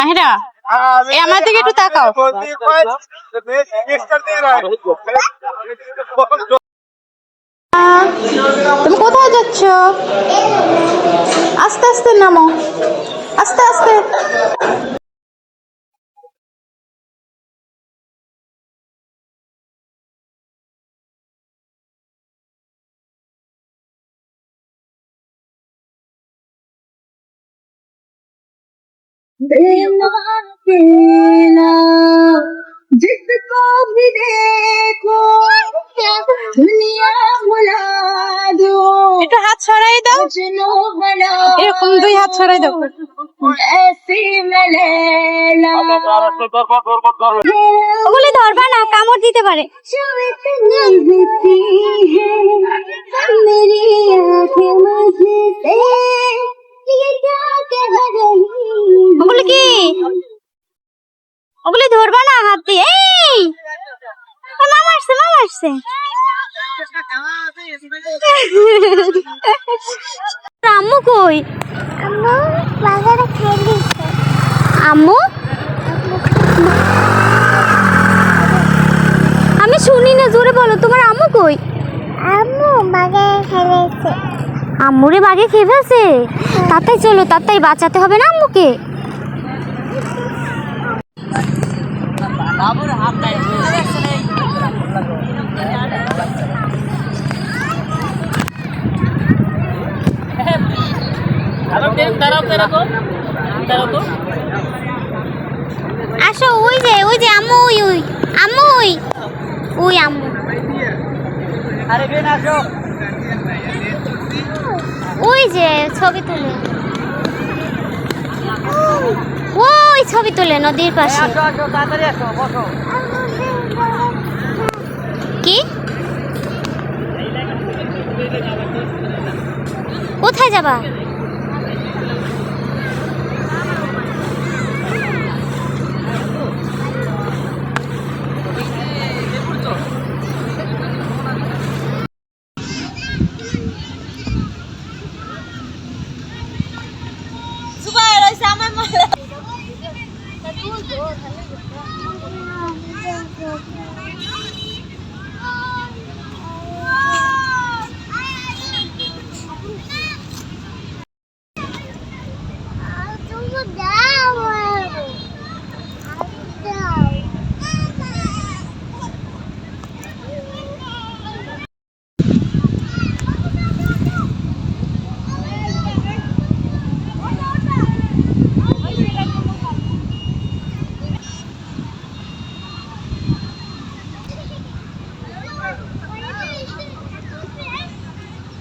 মাহিরা এই আমার দিকে একটু তাকাও। তুমি কোথায় যাচ্ছ? আস্তে আস্তে নামো, আস্তে আস্তে। जिसको भी देखो दुनिया बुला दो, একটু হাত ছড়াই দাও, मजनू बना এরকম দুই হাত ছড়াই দাও। ऐसी मैं लैला। ওগুলো ধরবা না, কামড় দিতে পারে। जो इतनी ज़िद्दी है मेरी आँखें मुझसे ये क्या कह रही। ওগুলো কি? ওগুলো ধরবা না হাত দিয়ে। এই মামা আসছে, মামা আসছে। আম্মু কই? আম্মু বাজারে খেয়ে আম্মু আমি শুনি না, জোরে বলো। তোমার আম্মু কই? আম্মু বাজারে খেয়েছে। আম্মুরে বাগে খেয়ে ফেলছে? তাড়াতাড়ি চলো, তাড়াতাড়ি বাঁচাতে হবে না আম্মুকে। আসো, ওই যে আম্মু, ওই আম্মু, ওই আম্মু, ওই যে ছবি তুলে, ওই ছবি তুলে নদীর পাশে। কি? কোথায় যাবা?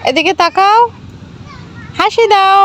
এদিকে তাকাও, হাসি দাও।